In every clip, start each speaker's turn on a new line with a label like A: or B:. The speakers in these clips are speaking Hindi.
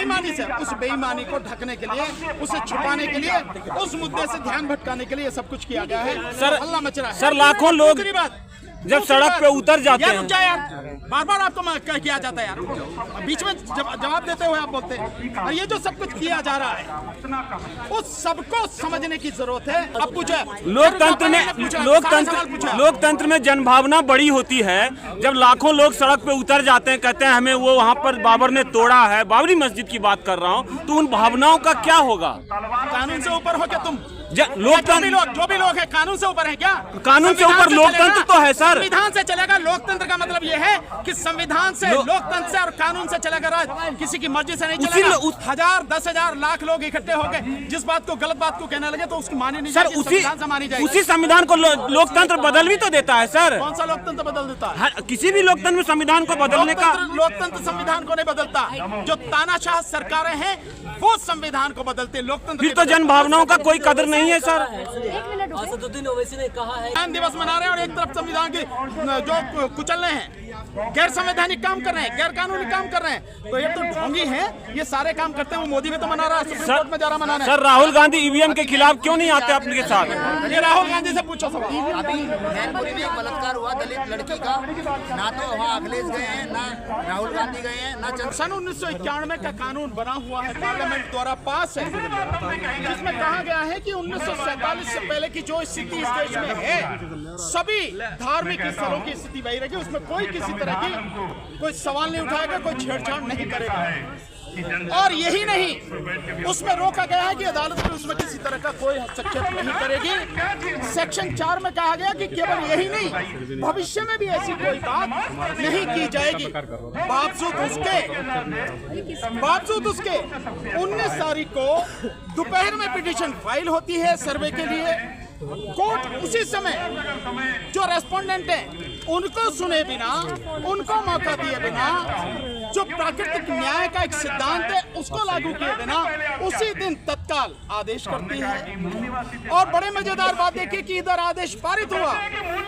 A: बेईमानी से, उस बेईमानी को ढकने के लिए, उसे छुपाने के लिए, उस मुद्दे से ध्यान भटकाने के लिए सब कुछ किया गया है।
B: सर,
A: हल्ला मच रहा है।
B: सर लाखों लोग जब सड़क पे उतर जाते हैं
A: यार बार बार आपको कह किया जाता है यार, बीच में जवाब देते हुए आप बोलते हैं। और ये जो सब कुछ किया जा रहा है उस सबको समझने की जरूरत है। अब कुछ
B: लोकतंत्र में जनभावना बड़ी होती है। जब लाखों लोग सड़क पे उतर जाते हैं, कहते हैं हमें वो वहाँ पर बाबर ने तोड़ा है, बाबरी मस्जिद की बात कर रहा हूँ, तो उन भावनाओं का क्या होगा?
A: कानून से ऊपर हो क्या तुम?
B: लोकतंत्र
A: जो भी लोग हैं कानून से ऊपर है क्या?
B: कानून से ऊपर लोकतंत्र तो है सर।
A: संविधान से चलेगा। लोकतंत्र का मतलब ये है कि संविधान से, लोकतंत्र से और कानून से चलेगा राज। किसी की मर्जी से नहीं चलेगा। 1000, 10,000 लाख लोग इकट्ठे हो गए, जिस बात को गलत बात को कहने लगे तो उसकी मानी नहीं जाएगी, संविधान से मानी जाएगी।
B: उसी संविधान को लोकतंत्र बदल भी तो देता है सर।
A: कौन सा लोकतंत्र बदल देता है?
B: किसी भी लोकतंत्र में संविधान को बदलने का
A: लोकतंत्र संविधान को नहीं बदलता। जो तानाशाह सरकारें हैं वो संविधान को बदलते, लोकतंत्र
B: फिर तो जनभावनाओं का कोई कदर नहीं है सर।
C: असदुद्दीन ओवैसी ने कहा है
A: दिवस मना रहे हैं और एक तरफ संविधान की जो कुचल रहे हैं, गैर संवैधानिक काम कर रहे हैं, गैर कानूनी काम कर रहे हैं। तो ये तो ढोंगी हैं, ये सारे काम करते हैं। वो मोदी भी तो मना रहा है, सुप्रीम कोर्ट में जा रहा मनाने।
B: सर राहुल गांधी ईवीएम के खिलाफ क्यों नहीं आते आपके साथ?
A: ये राहुल गांधी से पूछो सवाल।
D: अभी मैनपुरी में एक बलात्कार हुआ दलित लड़की का, ना तो वहाँ अखिलेश गए हैं, ना राहुल गांधी गए हैं, ना
A: सन 1991 का कानून बना हुआ है, पार्लियामेंट द्वारा पास है, जिसमें कहा गया है कि 1947 से पहले की जो स्थिति इस देश में है, सभी धार्मिक स्थलों की स्थिति वही रहेगी। उसमें कोई किसी तरह की कोई सवाल नहीं उठाएगा, कोई छेड़छाड़ नहीं करेगा। और यही नहीं, उसमें रोका गया है कि अदालत भी उसमें किसी तरह का कोई हस्तक्षेप नहीं करेगी। सेक्शन 4 में कहा गया कि केवल यही नहीं, भविष्य में भी ऐसी कोई बात नहीं की जाएगी। बावजूद उसके 19 तारीख को दोपहर में पिटीशन फाइल होती है सर्वे के लिए। कोर्ट उसी समय जो रेस्पोंडेंट हैं उनको सुने बिना, उनको मौका दिए बिना, जो प्राकृतिक न्याय का एक सिद्धांत है उसको लागू किए बिना उसी दिन तत्काल आदेश करती है। और बड़े मजेदार बात देखिए कि इधर आदेश पारित हुआ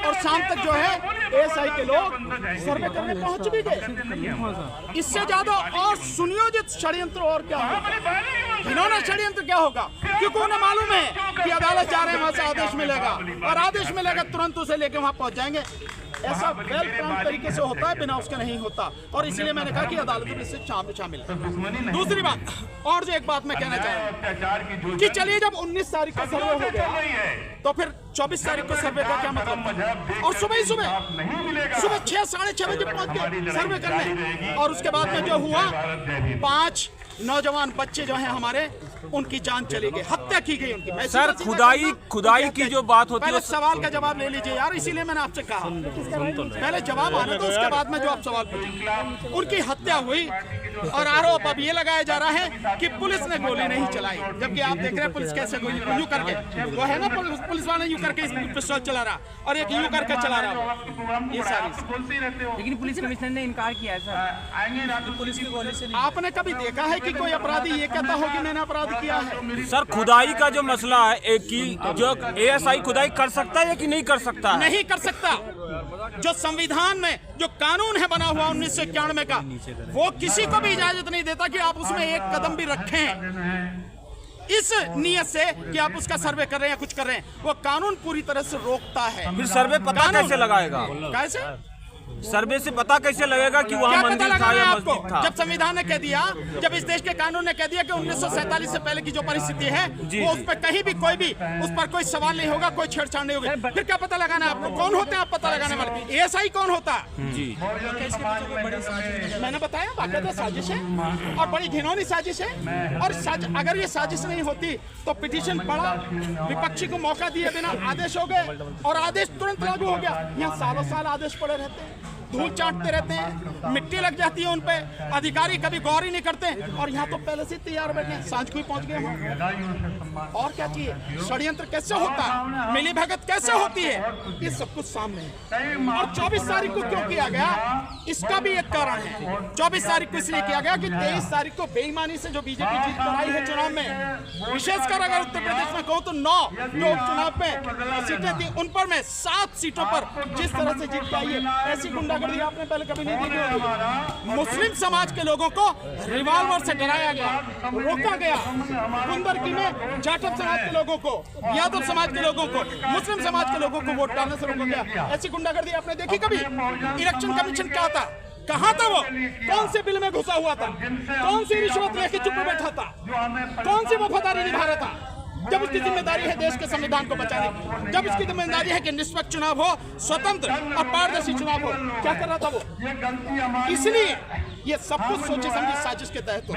A: और शाम तक जो है एएसआई के लोग सर्वे करने पहुंच भी गए। इससे ज्यादा और सुनियोजित षड्यंत्र और क्या होगा? इन्होंने षड्यंत्र क्या होगा? क्योंकि उन्हें मालूम है कि अदालत जा रहे हैं, वहां से आदेश मिलेगा और आदेश मिलेगा तुरंत उसे लेके वहां पहुंच जाएंगे। ऐसा वेल प्लान तरीके से होता है, बिना उसके नहीं होता। और इसलिए मैंने कहा कि अदालत में इससे शामिल है। दूसरी बात, और जो एक बात मैं कहना चाह रहा हूं कि चलिए जब 19 तारीख को सर्वे हो गया तो फिर 24 तारीख को सर्वे का क्या मतलब? और सुबह 6, साढ़े 6 बजे पहुंच गए सर्वे करने। और उसके बाद में जो हुआ, 5 नौजवान बच्चे जो हैं हमारे, उनकी जान चली गई, हत्या की गई उनकी।
B: सर खुदाई की जो बात होती है,
A: पहले सवाल का जवाब ले लीजिए यार, इसीलिए मैंने आपसे कहा पहले जवाब आने दो, उसके बाद में जो आप सवाल पूछें। उनकी हत्या हुई और आरोप अब ये लगाया जा रहा है कि पुलिस ने गोली नहीं चलाई, जबकि आप देख रहे हैं पुलिस कैसे गोली यूं करके, वो है ना पुलिस वाला यूं करके पिस्तौल चला रहा और एक यूं करके चला रहा। ये सारी,
C: लेकिन पुलिस कमिश्नर ने इनकार किया है सर, पुलिस की गोली से।
A: आपने कभी देखा है कि कोई अपराधी ये कहता हो कि मैंने अपराध किया है?
B: सर खुदाई का जो मसला है कि जो एएसआई खुदाई कर सकता है कि नहीं कर सकता?
A: नहीं कर सकता। जो संविधान में जो कानून है बना हुआ 1991 का, वो किसी को भी इजाजत नहीं देता कि आप उसमें एक कदम भी रखें इस नियत से कि आप उसका सर्वे कर रहे हैं या कुछ कर रहे हैं। वो कानून पूरी तरह से रोकता है।
B: फिर सर्वे पता कैसे लगाएगा?
A: कैसे
B: सर्वे से पता कैसे लगेगा कि वहाँ मंदिर था या मस्जिद था?
A: जब संविधान ने कह दिया, जब इस देश के कानून ने कह दिया कि 1947 से पहले की जो परिस्थिति है वो उस पर कहीं भी कोई भी उस पर कोई सवाल नहीं होगा, कोई छेड़छाड़ नहीं होगी, फिर क्या पता लगाना है आपको? कौन होते हैं आप पता लगाने वाले? एएसआई कौन होता है?
B: जी
A: मैंने बताया, बाकायदा साजिश है और बड़ी घिनौनी साजिश है। और अगर ये साजिश नहीं होती तो पिटीशन पड़ा, विपक्षी को मौका दिए बिना आदेश हो गए और आदेश तुरंत लागू हो गया। यहाँ सालों साल आदेश पड़े रहते हैं, धूल चाटते रहते हैं, मिट्टी लग जाती है उन पे, अधिकारी कभी गौर ही नहीं करते। और यहाँ तो पहले से तैयार बैठे हैं, सांझ को ही पहुंच गए। और क्या चाहिए? षड्यंत्र कैसे होता है, मिली भगत कैसे होती है, ये सब कुछ सामने है। और 24 तारीख को क्यों किया गया, इसका भी एक कारण है। 24 तारीख को इसलिए किया गया कि 23 तारीख को बेईमानी से जो बीजेपी जीत कर आई है चुनाव में, विशेषकर अगर उत्तर प्रदेश में कहूँ तो 9 जो चुनाव में सीटें थी उन पर में 7 सीटों पर जिस तरह से जीत के आई है, ऐसी गुंडा गुंडागर्दी आपने पहले कभी नहीं देखी होगी। मुस्लिम समाज के लोगों को रिवॉल्वर से डराया गया, रोका गया। कुंदरकी में जाटव समाज के लोगों को, यादव समाज के लोगों को, मुस्लिम समाज के लोगों को वोट डालने से रोका गया। ऐसी गुंडागर्दी आपने देखी कभी? इलेक्शन कमीशन क्या था? कहाँ था वो? कौन से बिल में घुसा हुआ था? कौन सी रिश्वत लेके चुप बैठा था? कौन सी वफादारी निभा रहा था? जब उसकी जिम्मेदारी है देश के संविधान को बचाने की, जब उसकी जिम्मेदारी है कि निष्पक्ष चुनाव हो, स्वतंत्र और पारदर्शी चुनाव हो, क्या कर रहा था वो? इसलिए ये सब कुछ सोचे समझी साजिश के तहत हो।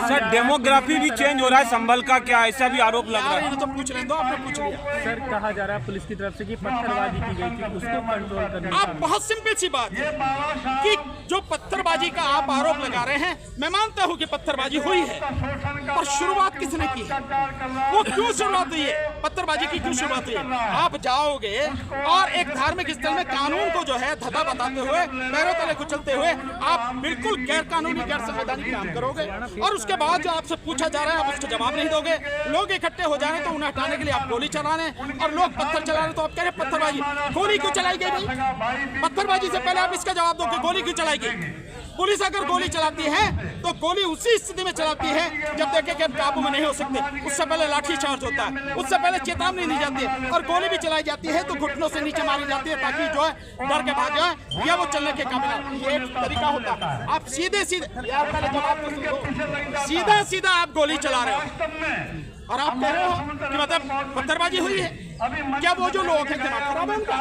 B: सर डेमोग्राफी भी चेंज हो रहा है संभल का, क्या ऐसा भी आरोप लग रहा है?
A: तो पूछ लें, दो आपने पूछ लिया।
C: सर कहा जा रहा है पुलिस की तरफ से कि पत्थरबाजी की गई थी, उसको कंट्रोल करने
A: आप बहुत सिंपल सी बात है कि जो पत्थरबाजी का आप आरोप लगा रहे हैं, मैं मानता हूं कि पत्थरबाजी हुई है, और शुरुआत किसने की है? वो क्यों शुरुआत हुई है? पत्थरबाजी की क्यों शुरुआत हुई है? आप जाओगे और एक धार्मिक स्थल में कानून को जो है धब्बा बताते हुए, पैरों तले कुचलते हुए आप बिल्कुल गैर कानूनी, गैर संवैधानिक काम करोगे, और उसके बाद जो आपसे पूछा जा रहा है आप उसका जवाब नहीं दोगे। लोग इकट्ठे हो जा रहे हैं तो उन्हें हटाने के लिए आप गोली चला रहे हैं, और लोग पत्थर चला रहे हैं तो आप कह रहे हैं पत्थरबाजी। गोली क्यों चलाई गई भाई? पत्थरबाजी से पहले आप इसका जवाब दो कि गोली क्यों चलाई गई। पुलिस अगर गोली चलाती है तो गोली उसी स्थिति में चलाती है जब देखे कि अब काबू में नहीं हो सकते। उससे पहले लाठी चार्ज होता है, उससे पहले चेतावनी दी जाती है, और गोली भी चलाई जाती है तो घुटनों से नीचे मारी जाती है ताकि जो है डर के भाग जाए या वो चलने के काबिल है। ये एक तरीका होता है। आप सीधे सीधे, यार पहले जवाब तो सुनो, सीधा सीधा आप गोली चला रहे हो और आप कह रहे हो कि मतलब पत्थरबाजी हुई है। क्या वो जो लोग हैं दिमाग खराब है उनका?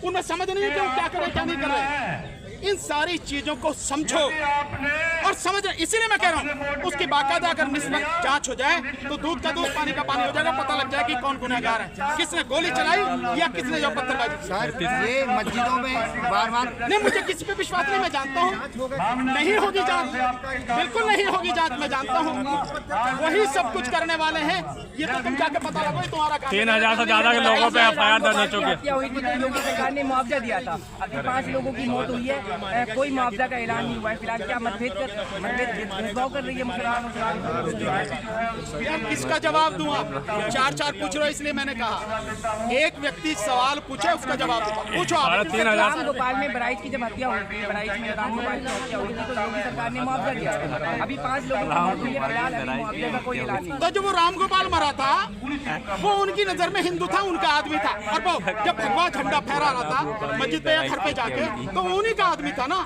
A: उन्हें समझ नहीं है कि वो क्या कर रहे हैं क्या नहीं कर रहे हैं। इन सारी चीजों को समझो और समझ, इसीलिए मैं कह रहा हूँ उसकी बाकायदा अगर निष्पक्ष जांच हो जाए तो दूध का दूध पानी का पानी हो जाएगा, पता लग जाएगा कि कौन गुनहगार है, किसने गोली चलाई या किसने जो पत्थरबाजी।
D: सर ये मस्जिदों में बार
A: नहीं, मुझे किसी पे विश्वास नहीं, मैं जानता हूँ नहीं होगी जांच, बिल्कुल नहीं होगी जांच, मैं जानता हूँ वही सब कुछ करने वाले हैं। ये तो तुम जाके पता लगो, तुम्हारा
B: 3000 से ज्यादा के लोगों पे एफआईआर दर्ज हो चुकी है।
C: हत्या हुई थी तो योगी सरकार ने मुआवजा दिया था, अभी 5 लोगों की मौत हुई है, कोई मुआवजा का ऐलान नहीं हुआ है। फिलहाल क्या मतभेद भेदभाव कर रही है मुसलमान?
A: यार किसका जवाब दूं? आप 4 पूछ रहे हो, इसलिए मैंने कहा एक व्यक्ति सवाल पूछे उसका जवाब दो। पूछो आप।
C: राम गोपाल में बराइच की जब हत्या हुई थी, बराइच में राम गोपाल की हत्या हुई थी तो योगी सरकार ने मुआवजा दिया था, अभी 5 लोगों की मौत हुई है, फिलहाल अभी मुआवजे का कोई ऐलान नहीं।
A: तो जो वो राम गोपाल मरा था वो उनकी नजर में हिंदू था, उनका आदमी था, और वो जब भगवा झंडा फहरा रहा था मस्जिद पे या घर पे जाके तो उन्हीं का आदमी था ना।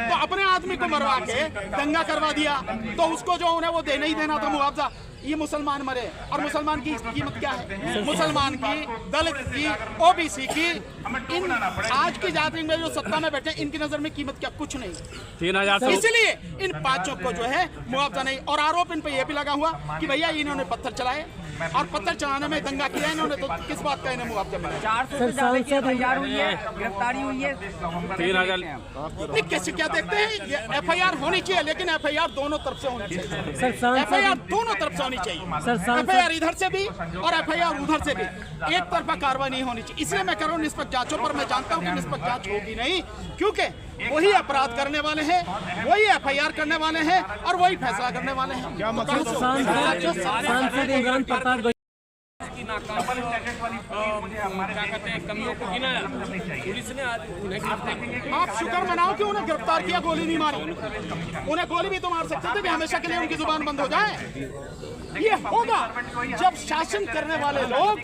A: तो अपने आदमी को मरवा के दंगा करवा दिया तो उसको जो उन्हें वो देना ही देना था मुआवजा। ये मुसलमान मरे, और मुसलमान की कीमत क्या है? मुसलमान की, दलित की, ओबीसी की, इन आज की जाति में जो सत्ता में बैठे इनकी नजर में कीमत क्या? कुछ नहीं।
B: 3000
A: इसलिए इन 5 को जो है मुआवजा नहीं। और आरोप इन पे ये भी लगा हुआ कि भैया इन्होंने पत्थर चलाए, और पत्थर चलाने में दंगा किया इन्होंने, तो किस बात का इन्हें मुआवजा मिला?
C: 400 से ज्यादा की एफआईआर हुई है, गिरफ्तारी हुई है।
B: 3000
A: नहीं, कैसे क्या देखते हैं? ये एफआईआर होनी चाहिए, लेकिन एफआईआर दोनों तरफ से होनी चाहिए। एफआईआर दोनों तरफ से होनी चाहिए, एफआईआर इधर से भी और एफआईआर उधर से भी। एक तरफा कार्रवाई नहीं होनी चाहिए। इसलिए मैं कह रहा हूँ निष्पक्ष जांचों पर मैं जानता हूँ कि निष्पक्ष जांच होगी नहीं, क्योंकि वही अपराध करने वाले हैं, वही एफआईआर करने वाले हैं और वही फैसला करने वाले हैं।
E: सांसद इमरान प्रताप
A: आप शुक्र मनाओ कि उन्हें गिरफ्तार किया, गोली नहीं मारी। उन्हें गोली भी तो मार सकते थे कि हमेशा के लिए उनकी जुबान बंद हो जाए। ये होगा जब शासन करने वाले लोग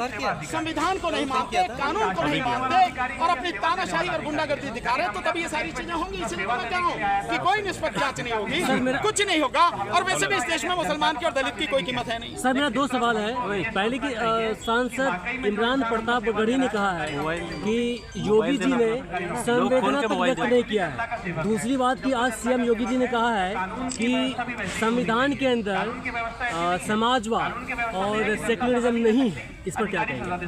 A: संविधान को नहीं मानते, कानून को नहीं मानते और अपनी तानाशाही और गुंडागर्दी दिखा रहे, तो तभी ये सारी चीजें होंगी। इसलिए मैं कह रहा हूँ कि कोई निष्पक्ष जांच नहीं होगी, कुछ नहीं होगा। और वैसे भी इस देश में मुसलमान की और दलित की कोई कीमत है नहीं।
E: सर मेरा 2 सवाल है। पहले की सांसद इमरान प्रताप गढ़ी ने कहा है कि योगी जी ने संवेदना तक व्यक्त नहीं किया है। दूसरी बात की आज सीएम योगी जी ने कहा है कि संविधान के अंदर समाजवाद और सेक्युलरिज्म नहीं है। इस पर क्या कहेंगे?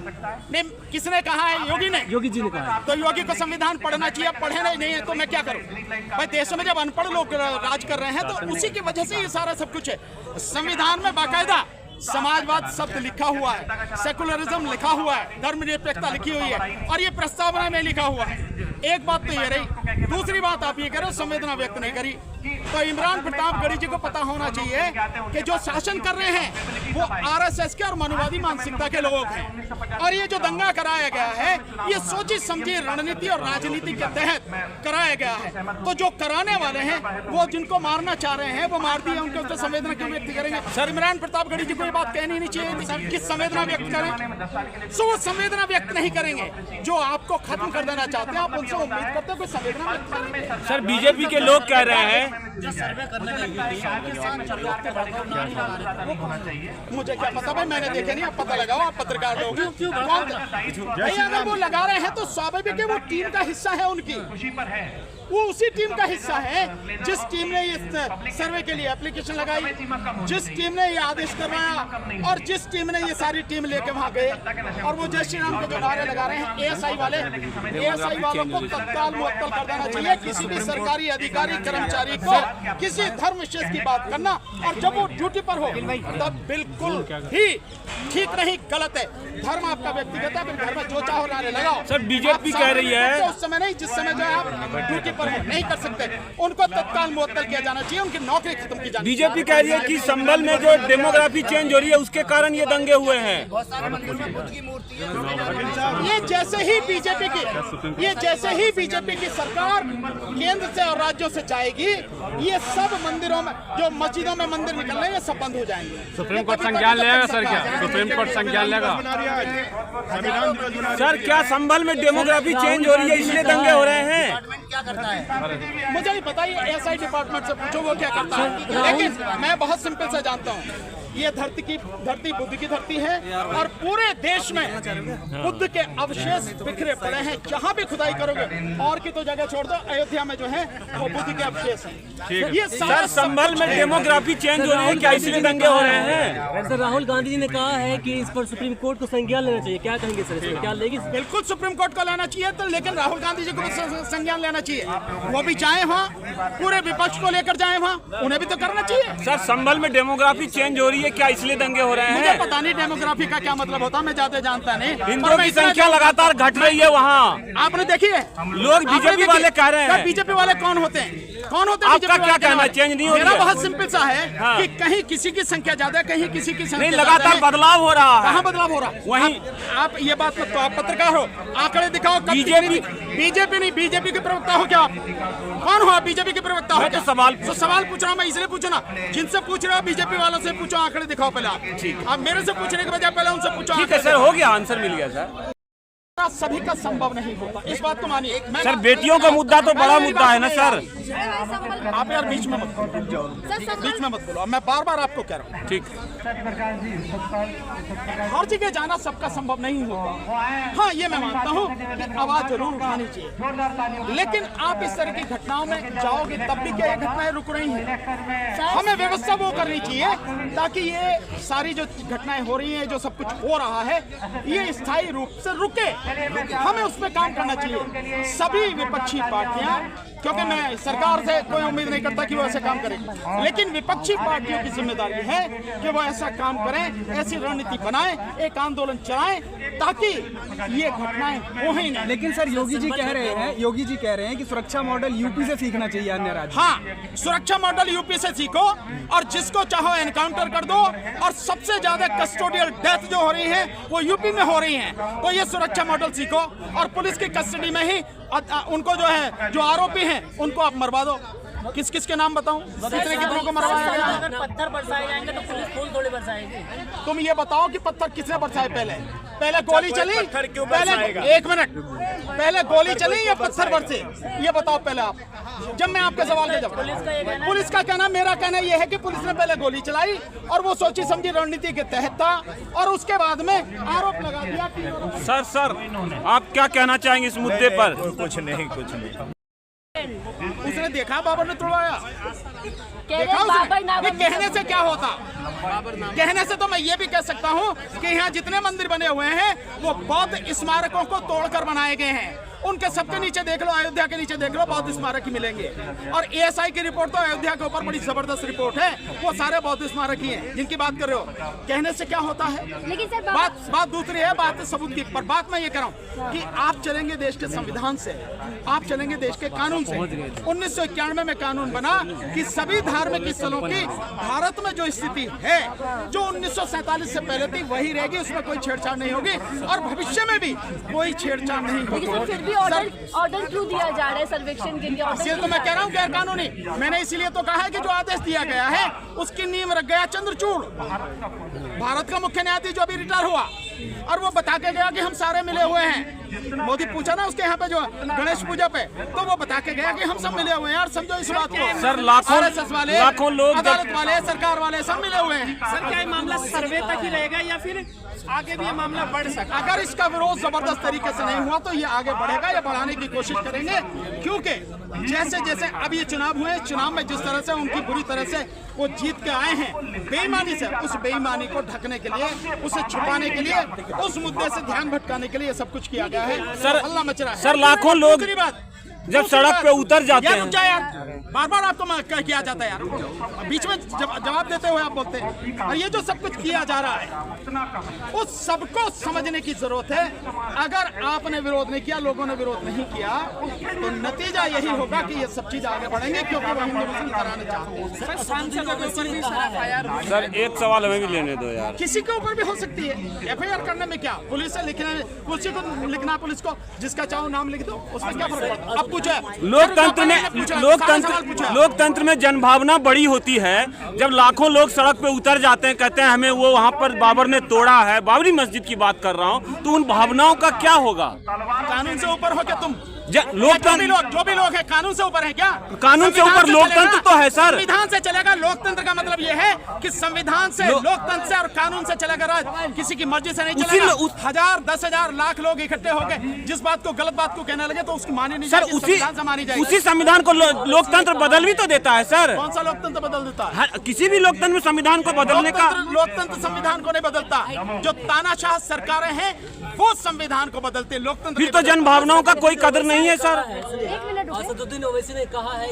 A: नहीं, किसने कहा है? योगी ने।
E: योगी जी ने कहा है।
A: तो योगी को संविधान पढ़ना चाहिए, पढ़े नहीं है तो मैं क्या करूं? भाई देश में जब अनपढ़ लोग राज कर रहे हैं तो उसी की वजह से ये सारा सब कुछ है। संविधान में बाकायदा समाजवाद शब्द लिखा हुआ है, सेकुलरिज्म लिखा हुआ है, धर्मनिरपेक्षता लिखी हुई है, और ये प्रस्तावना में लिखा हुआ है। एक बात तो ये रही। दूसरी बात आप ये कह रहे हो संवेदना व्यक्त नहीं करी। तो इमरान प्रतापगढ़ी जी को पता होना चाहिए कि जो शासन कर रहे हैं वो आरएसएस के और मनुवादी मानसिकता के लोग हैं, और ये जो दंगा कराया गया है ये सोची समझी रणनीति और राजनीति के तहत कराया गया है। तो जो कराने वाले हैं वो जिनको मारना चाह रहे हैं वो मार दिए, उनके ऊपर संवेदना क्यों व्यक्त करेंगे? सर इमरान प्रतापगढ़ी जी को ये बात कहनी नहीं चाहिए थी कि संवेदना व्यक्त करें। सो वो संवेदना व्यक्त नहीं करेंगे। जो आपको खत्म कर देना चाहते हैं आप उनसे उम्मीद करते हो कोई संवेदना व्यक्त करेंगे।
B: सर बीजेपी के लोग कह रहे हैं,
A: मुझे क्या पता भाई, मैंने देखा नहीं, आप पता लगाओ, आप पत्रकार लोग भाई। अगर वो लगा रहे हैं तो स्वाभाविक है वो टीम का हिस्सा है उनकी, वो उसी टीम का हिस्सा है जिस टीम ने इस सर्वे के लिए एप्लीकेशन लगाई, जिस टीम ने ये आदेश करवाया और जिस टीम ने ये सारी टीम लेके वहां गए। और वो जय श्री राम के जो नारे लगा रहे हैं एएसआई वाले, एएसआई वालों को तत्काल मुअत्तल कर देना चाहिए। किसी भी सरकारी अधिकारी कर्मचारी को किसी धर्म विशेष की बात करना और जब वो ड्यूटी पर हो तब बिल्कुल ही ठीक नहीं, गलत है। धर्म आपका व्यक्तिगत है, फिर घर में जो चाहो नारे लगाओ।
B: सर बीजेपी कह रही है
A: उस समय नहीं जिस समय जो है आप ड्यूटी पर नहीं कर सकते, उनको तत्काल मुअत्तल किया जाना चाहिए, उनकी नौकरी खत्म की जानी।
B: बीजेपी कह रही है कि संभल में जो डेमोग्राफी चेंज हो रही है उसके कारण ये दंगे हुए हैं।
A: ये जैसे ही बीजेपी की सरकार केंद्र से और राज्यों से जाएगी, ये सब मंदिरों में जो मस्जिदों में मंदिर निकल रहे हैं ये सब बंद हो जाएंगे।
F: सुप्रीम कोर्ट संज्ञान लेगा सर? क्या सुप्रीम कोर्ट संज्ञान लेगा?
B: सर क्या संभल में डेमोग्राफी चेंज हो रही है इसलिए दंगे हो रहे हैं?
D: क्या करता है
A: मुझे नहीं पता, ये एएसआई डिपार्टमेंट से पूछो वो क्या करता है। लेकिन मैं बहुत सिंपल से जानता हूँ, ये धरती बुद्ध की धरती है और पूरे देश में बुद्ध के अवशेष बिखरे पड़े हैं। जहाँ भी खुदाई करोगे, और की तो जगह छोड़ दो, अयोध्या में जो है वो बुद्ध के अवशेष हैं। ये
B: सर संभल में डेमोग्राफी चेंज हो रही है क्या इसलिए दंगे हो रहे हैं?
E: सर राहुल गांधी जी ने कहा है कि इस पर सुप्रीम कोर्ट को संज्ञान लेना चाहिए, क्या कहेंगे सर इसमें? क्या लेगी?
A: बिल्कुल सुप्रीम कोर्ट को लेना चाहिए, तो लेकिन राहुल गांधी जी को भी संज्ञान लेना चाहिए। वो भी जाए वहाँ, पूरे विपक्ष को लेकर जाए वहाँ, उन्हें भी तो करना चाहिए।
B: सर संभल में डेमोग्राफी चेंज हो रही है क्या इसलिए दंगे हो रहे हैं?
A: मुझे पता नहीं डेमोग्राफी का क्या मतलब होता, मैं ज्यादा जानता नहीं।
B: हिंदुओं की संख्या लगातार घट रही है वहाँ,
A: आपने देखी है?
B: लोग बीजेपी वाले कह रहे हैं।
A: बीजेपी वाले कौन होते हैं? कौन होते हैं?
B: आपका क्या कहना है? चेंज नहीं हो रही है?
A: मेरा बहुत सिंपल सा है कि कहीं किसी की संख्या ज्यादा, कहीं किसी की संख्या
B: नहीं, लगातार बदलाव हो रहा है।
A: कहाँ बदलाव हो रहा?
B: वहीं
A: आप ये बात तो आप पत्रकार हो, आंकड़े दिखाओ। बीजेपी नहीं, बीजेपी के प्रवक्ता हो क्या आप? कौन हो आप? बीजेपी के प्रवक्ता हो?
B: तो सवाल
A: पूछ रहा हूँ मैं, इसलिए पूछो ना, जिनसे पूछ रहे हो बीजेपी वालों से पूछो, आंकड़े दिखाओ पहले आप मेरे से पूछने के बजाय पहले उनसे पूछो।
B: ठीक है सर, हो गया, आंसर मिल गया सर।
A: सभी का संभव नहीं होता, इस बात को मानिए।
B: सर बेटियों का मुद्दा तो बड़ा मुद्दा है ना सर।
A: आप यार बीच में मत बोलो, मैं बार बार आपको कह रहा हूँ।
B: ठीक,
A: हर जगह जाना सबका संभव नहीं होता। हाँ ये मैं मानता हूँ कि आवाज जरूर उठानी चाहिए, लेकिन आप इस तरह की घटनाओं में जाओगे तब भी क्या ये घटनाएं रुक रही हैं? हमें व्यवस्था वो करनी चाहिए ताकि ये सारी जो घटनाएं हो रही हैं, जो सब कुछ हो रहा है, ये स्थायी रूप से रुके। हमें उस पर काम करना चाहिए। सभी विपक्षी पार्टियां, क्योंकि मैं सरकार से कोई उम्मीद नहीं करता कि वो ऐसे काम करें, लेकिन विपक्षी पार्टियों की जिम्मेदारी है कि वो ऐसा काम करें, ऐसी रणनीति बनाएं, एक आंदोलन चलाएं ताकि ये घटनाएं हो ही नहीं।
G: लेकिन सर योगी जी कह रहे हैं कि सुरक्षा मॉडल यूपी से सीखना चाहिए अन्य राज्य।
A: हाँ, सुरक्षा मॉडल यूपी से सीखो और जिसको चाहो एनकाउंटर कर दो, और सबसे ज्यादा कस्टोडियल डेथ जो हो रही है वो यूपी में हो रही है, तो ये सुरक्षा मॉडल सीखो और पुलिस की कस्टडी में ही उनको जो है, जो आरोपी हैं उनको आप मरवा दो। किस किस के नाम बताऊं? कितने को मरवाया गया?
E: अगर पत्थर बरसाए जाएंगे तो पुलिस फूल थोड़ी बरसाएगी।
A: तुम ये बताओ कि पत्थर किसने बरसाए? पहले गोली चली? एक मिनट, पहले गोली चली या पत्थर बरसे? ये बताओ पहले आप, जब मैं आपके सवाल का जवाब। पुलिस का कहना, मेरा कहना यह है कि पुलिस ने पहले गोली चलाई और वो सोची समझी रणनीति के तहत था, और उसके बाद में आरोप लगा दिया कि
B: सर आप क्या कहना चाहेंगे इस मुद्दे पर?
H: कुछ नहीं।
A: उसने देखा बाबर ने तोड़वाया, देखा उसने? कहने से क्या होता? कहने से तो मैं ये भी कह सकता हूँ कि यहाँ जितने मंदिर बने हुए हैं वो बौद्ध स्मारकों को तोड़कर बनाए गए हैं। उनके सबके नीचे देख लो, अयोध्या के नीचे देख लो, बौद्ध स्मारक ही मिलेंगे। और एएसआई की रिपोर्ट तो अयोध्या के ऊपर बड़ी जबरदस्त रिपोर्ट है, वो सारे बौद्ध स्मारक ही हैं जिनकी बात कर रहे हो। कहने से क्या होता है,
H: लेकिन सर
A: बात दूसरी है, बात सबूत की। पर बात मैं ये कह रहा हूँ कि आप चलेंगे देश के संविधान से, आप चलेंगे देश के कानून से। 1991 में कानून बना कि सभी धार्मिक स्थलों की भारत में जो स्थिति है, जो 1947 से पहले थी, वही रहेगी, उसमें कोई छेड़छाड़ नहीं होगी और भविष्य में भी कोई छेड़छाड़ नहीं होगी।
H: लेकिन फिर भी ऑर्डर क्यों दिया जा रहा है सर्वेक्षण के लिए?
A: इसलिए तो मैं कह रहा हूँ गैर कानूनी। मैंने इसीलिए तो कहा है कि जो आदेश दिया गया है उसकी नींव रख गया चंद्रचूड़, भारत का मुख्य न्यायाधीश जो अभी रिटायर हुआ, और वो बता के गया कि हम सारे मिले हुए हैं। मोदी पूछा ना उसके यहाँ पे जो गणेश पूजा पे, तो वो बता के गया कि हम सब मिले हुए हैं। यार समझो इस बात को
B: सर, लाखों लोग,
A: अदालत वाले, सरकार वाले सब मिले हुए हैं।
I: सर क्या ये मामला सर्वे तक ही रहेगा या फिर आगे भी ये मामला बढ़ सकता है?
A: अगर इसका विरोध जबरदस्त तरीके से नहीं हुआ तो ये आगे बढ़ेगा, या बढ़ाने की कोशिश करेंगे, क्योंकि जैसे जैसे अब ये चुनाव हुए, चुनाव में जिस तरह से उनकी बुरी तरह से वो जीत के आए हैं बेईमानी से, उस बेईमानी को ढकने के लिए, उसे छुपाने के लिए, उस मुद्दे से ध्यान भटकाने के लिए ये सब कुछ किया गया है।
B: सर,
A: हल्ला मच रहा है।
B: सर, लाखों लोग
A: दूसरी बात,
B: जब सड़क पे उतर जाते हैं,
A: यार बार बार आपको किया जाता है यार, बीच में जवाब देते हुए आप बोलते हैं। और ये जो सब कुछ किया जा रहा है उस सबको समझने की जरूरत है। अगर आपने विरोध नहीं किया, लोगों ने विरोध नहीं किया, तो नतीजा यही होगा कि ये सब चीज आगे बढ़ेंगे, क्योंकि वो हिंदू मुस्लिम कराना चाहते हैं।
B: सर एक सवाल हमें भी लेने दो यार।
A: किसी के ऊपर भी हो सकती है, एफआईआर करने में क्या, पुलिस से लिखने में, पुलिस को लिखना, पुलिस को जिसका चाहो नाम लिख दो, उसमें क्या फर्क पड़ता है? अब पूछा
B: लोकतंत्र में जनभावना बड़ी होती है। जब लाखों लोग सड़क पे उतर जाते हैं, कहते हैं हमें वो वहाँ पर बाबर ने तोड़ा है, बाबरी मस्जिद की बात कर रहा हूँ, तो उन भावनाओं का क्या होगा?
A: कानून से ऊपर हो क्या तुम?
B: लोकतंत्र,
A: जो भी लोग हैं कानून से ऊपर है क्या?
B: कानून से ऊपर लोकतंत्र तो है सर।
A: संविधान से चलेगा। लोकतंत्र का मतलब ये है कि संविधान से, लोकतंत्र से और कानून से चलेगा राज, किसी की मर्जी से नहीं चलेगा। 1000, 10,000, लाख लोग इकट्ठे हो गए, जिस बात को, गलत बात को कहने लगे तो उसकी मानी नहीं जाएगी, संविधान से मानी जाएगी।
B: उसी संविधान को लोकतंत्र बदल भी तो देता है सर।
A: कौन सा लोकतंत्र बदल देता है?
B: किसी भी लोकतंत्र में संविधान को बदलने का,
A: लोकतंत्र संविधान को नहीं बदलता। जो तानाशाह सरकारें हैं वो संविधान को बदलते, लोकतंत्र
B: फिर तो जनभावनाओं का कोई कदर नहीं है सर।
H: एक मिनट
E: असदुद्दीन ओवैसी ने कहा है